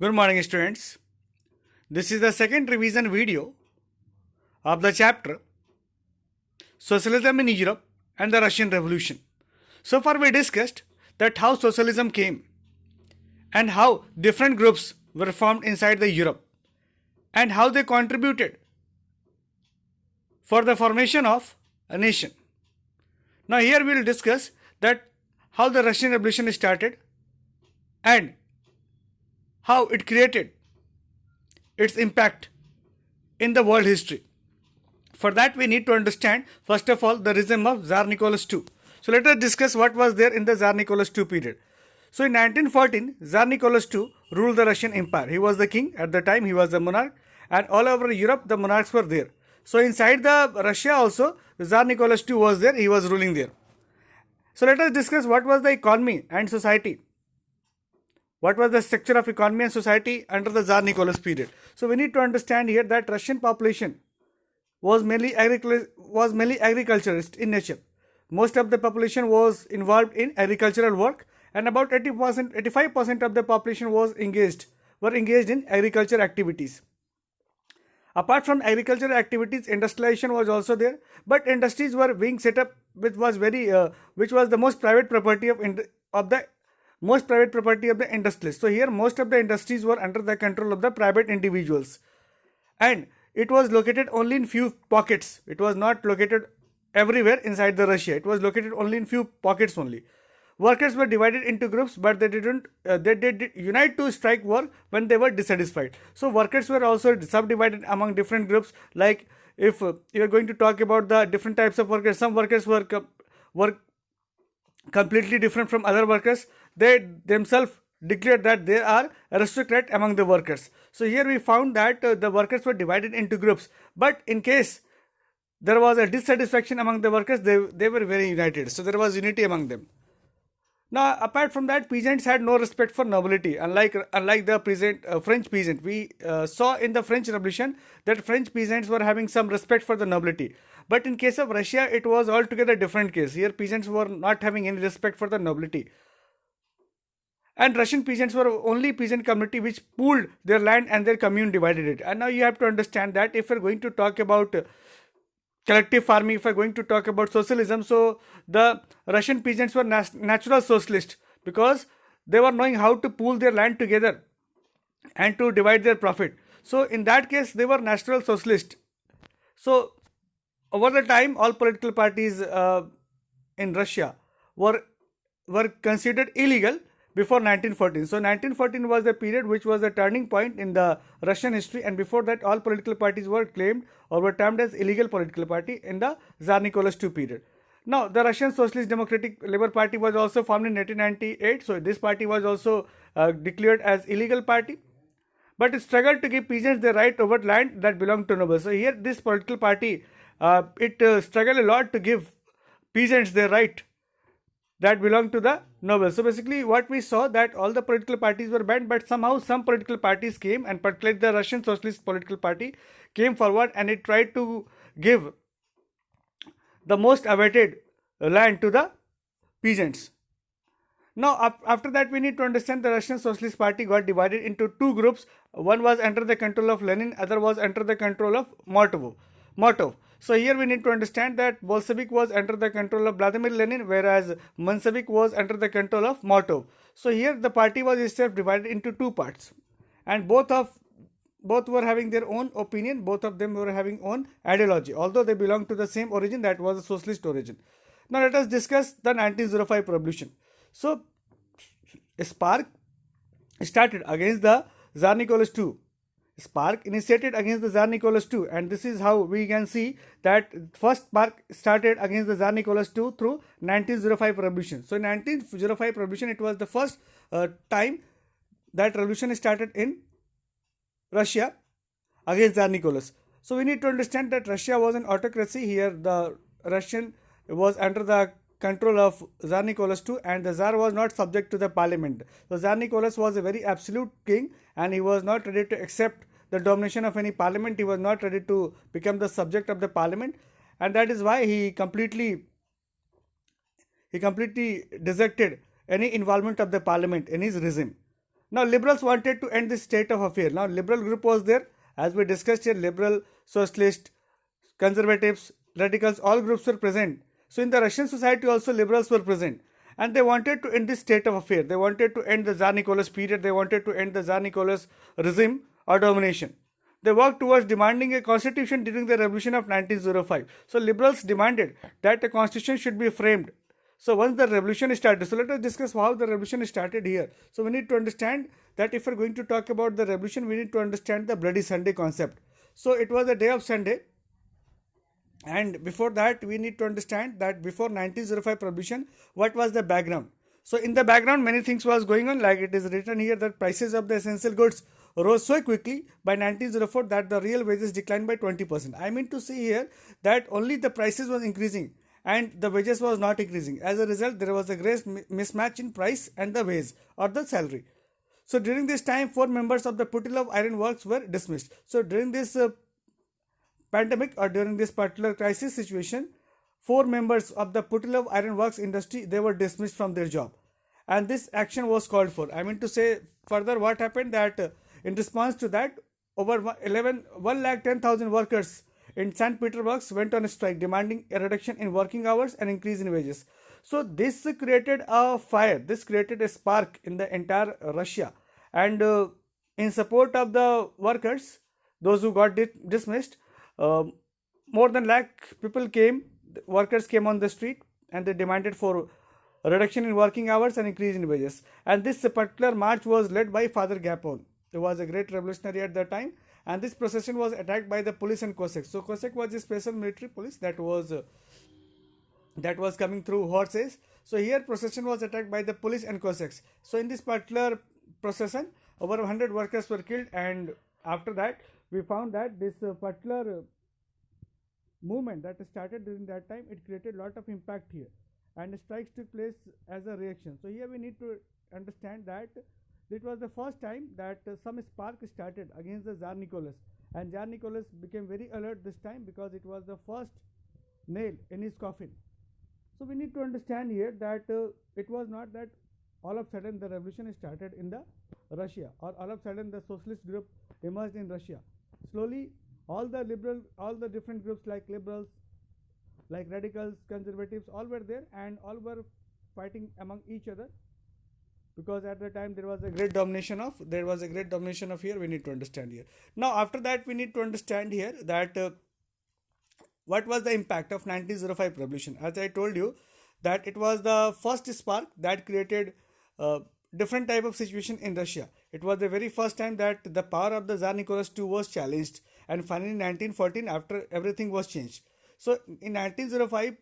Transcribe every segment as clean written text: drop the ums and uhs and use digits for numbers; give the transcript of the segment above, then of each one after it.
Good morning, students. This is the second revision video of the chapter Socialism in Europe and the Russian Revolution. So far, we discussed that how socialism came and how different groups were formed inside the Europe and how they contributed for the formation of a nation. Now, here we will discuss that how the Russian Revolution started and how it created its impact in the world history. For that, we need to understand, first of all, the regime of Tsar Nicholas II. So, let us discuss what was there in the Tsar Nicholas II period. So, in 1914, Tsar Nicholas II ruled the Russian Empire. He was the king at the time, he was the monarch, and all over Europe, the monarchs were there. So, inside the Russia also, Tsar Nicholas II was there, he was ruling there. So, let us discuss what was the economy and society. What was the structure of economy and society under the Tsar Nicholas period? So, we need to understand here that Russian population was mainly agriculturist in nature. Most of the population was involved in agricultural work, and about 85% of the population were engaged in agriculture activities. Apart from agricultural activities, industrialization was also there, but industries were being set up which was the most private property of the industrialists. So here most of the industries were under the control of the private individuals, and it was located only in few pockets. It was not located everywhere inside the Russia. It was located only in few pockets only. Workers were divided into groups, but they did unite to strike work when they were dissatisfied. So workers were also subdivided among different groups. Like if you are going to talk about the different types of workers, some workers were completely different from other workers. They themselves declared that they are aristocrat among the workers. So here we found that the workers were divided into groups, but in case there was a dissatisfaction among the workers, they were very united. So there was unity among them. Now, apart from that, peasants had no respect for nobility. Unlike the French peasant, we saw in the French Revolution that French peasants were having some respect for the nobility. But in case of Russia, it was altogether different case. Here, peasants were not having any respect for the nobility. And Russian peasants were only peasant community which pooled their land and their commune divided it. And now you have to understand that if we're going to talk about collective farming, if we're going to talk about socialism, so the Russian peasants were natural socialists because they were knowing how to pool their land together and to divide their profit. So in that case, they were natural socialists. So over the time, all political parties in Russia were considered illegal before 1914. So 1914 was the period which was a turning point in the Russian history, and before that all political parties were claimed or were termed as illegal political party in the Tsar Nicholas II period. Now the Russian Socialist Democratic Labour Party was also formed in 1898. So this party was also declared as illegal party, but it struggled to give peasants the right over land that belonged to nobles. So here this political party struggled a lot to give peasants their right that belonged to the nobles. So basically what we saw that all the political parties were banned, but somehow some political parties came, and particularly the Russian Socialist political party came forward and it tried to give the most awaited land to the peasants. Now after that we need to understand the Russian Socialist Party got divided into two groups. One was under the control of Lenin, other was under the control of Motov. So here we need to understand that Bolshevik was under the control of Vladimir Lenin, whereas Menshevik was under the control of Motov. So here the party was itself divided into two parts, and both were having their own opinion. Both of them were having own ideology, although they belonged to the same origin, that was a socialist origin. Now let us discuss the 1905 revolution. So a spark started against the Tsar Nicholas II. Spark initiated against the Tsar Nicholas II, and this is how we can see that first spark started against the Tsar Nicholas II through 1905 revolution. So in 1905 revolution, it was the first time that revolution started in Russia against Tsar Nicholas. So we need to understand that Russia was an autocracy. Here the Russian was under the control of Tsar Nicholas II, and the Tsar was not subject to the parliament. So Tsar Nicholas was a very absolute king, and he was not ready to accept the domination of any parliament. He was not ready to become the subject of the parliament, and that is why he completely rejected any involvement of the parliament in his regime. Now liberals wanted to end this state of affair. Now liberal group was there, as we discussed here. Liberal, socialist, conservatives, radicals, all groups were present. So in the Russian society also liberals were present, and they wanted to end this state of affair. They wanted to end the Tsar Nicholas period. They wanted to end the Tsar Nicholas regime or domination. They worked towards demanding a constitution during the revolution of 1905. So liberals demanded that a constitution should be framed. So once the revolution started, so let us discuss how the revolution started here. So we need to understand that if we're going to talk about the revolution, we need to understand the Bloody Sunday concept. So it was a day of Sunday, and before that we need to understand that before 1905 revolution, what was the background. So in the background many things was going on, like it is written here that prices of the essential goods rose so quickly by 1904 that the real wages declined by 20%. I mean to say here that only the prices was increasing and the wages was not increasing. As a result, there was a great mismatch in price and the wage or the salary. So during this time, 4 members of the Putilov Iron Works were dismissed. So during this pandemic or during this particular crisis situation, 4 members of the Putilov Iron Works industry, they were dismissed from their job, and this action was called for. I mean to say further what happened that in response to that, over 1,10,000 workers in St. Petersburg went on strike, demanding a reduction in working hours and increase in wages. So this created a fire. This created a spark in the entire Russia, and in support of the workers, those who got dismissed, uh, more than lakh people came. Workers came on the street and they demanded for a reduction in working hours and increase in wages. And this particular march was led by Father Gapon. He was a great revolutionary at that time, and this procession was attacked by the police and Cossacks. So Cossack was a special military police that was coming through horses. So here procession was attacked by the police and Cossacks. So in this particular procession, over 100 workers were killed, and after that we found that this particular movement that started during that time, it created a lot of impact here, and strikes took place as a reaction. So here we need to understand that it was the first time that some spark started against the Tsar Nicholas, and Tsar Nicholas became very alert this time because it was the first nail in his coffin. So we need to understand here that it was not that all of a sudden the revolution started in the Russia, or all of a sudden the socialist group emerged in Russia. Slowly, all the different groups like liberals, like radicals, conservatives, all were there, and all were fighting among each other, because at the time there was a great domination of here. We need to understand here. Now after that we need to understand here that what was the impact of 1905 revolution. As I told you that it was the first spark that created different type of situation in Russia. It was the very first time that the power of the Tsar Nicholas II was challenged, and finally in 1914 after everything was changed. So in 1905,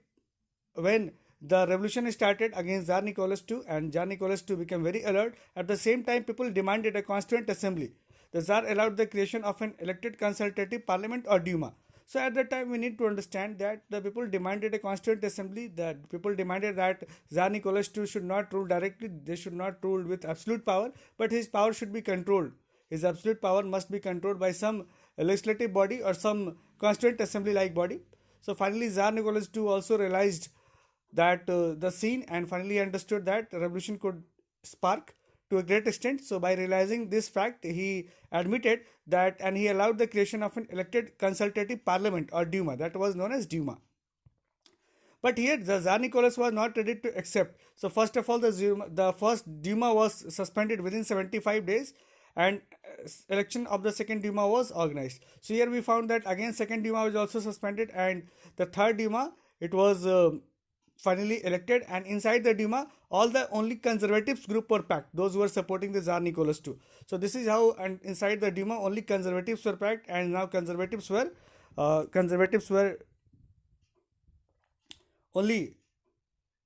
when the revolution started against Tsar Nicholas II, and Tsar Nicholas II became very alert. At the same time, people demanded a constituent assembly. The Tsar allowed the creation of an elected consultative parliament or Duma. So at that time, we need to understand that the people demanded a constituent assembly. That people demanded that Tsar Nicholas II should not rule directly. They should not rule with absolute power, but his power should be controlled. His absolute power must be controlled by some legislative body or some constituent assembly like body. So finally, Tsar Nicholas II also realized that the scene, and finally understood that revolution could spark to a great extent. So by realizing this fact, he admitted that, and he allowed the creation of an elected consultative parliament or Duma, that was known as Duma. But here the Tsar Nicholas was not ready to accept. So first of all, the first Duma was suspended within 75 days, and election of the second Duma was organized. So here we found that again second Duma was also suspended, and the third Duma, it was finally elected, and inside the Duma all the only conservatives group were packed, those who were supporting the Tsar Nicholas II. So this is how, and inside the Duma only conservatives were packed, and now conservatives were only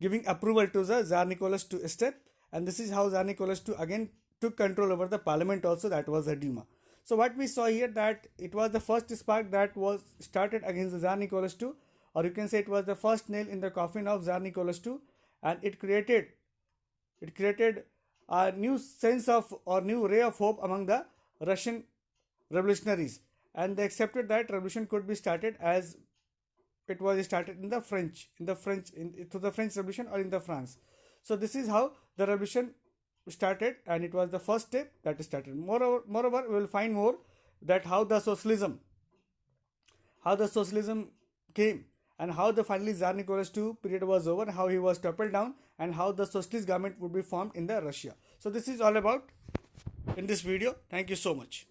giving approval to the Tsar Nicholas II step, and this is how Tsar Nicholas II again took control over the parliament also, that was the Duma. So what we saw here, that it was the first spark that was started against the Tsar Nicholas II, or you can say it was the first nail in the coffin of Tsar Nicholas II, and it created a new sense of, or new ray of hope among the Russian revolutionaries, and they accepted that revolution could be started as it was started in the French, through the French Revolution or in the France. So this is how the revolution started, and it was the first step that started. Moreover, we will find more that how the socialism came, and how the finally Tsar Nicholas II period was over, how he was toppled down, and how the socialist government would be formed in the Russia. So this is all about in this video. Thank you so much.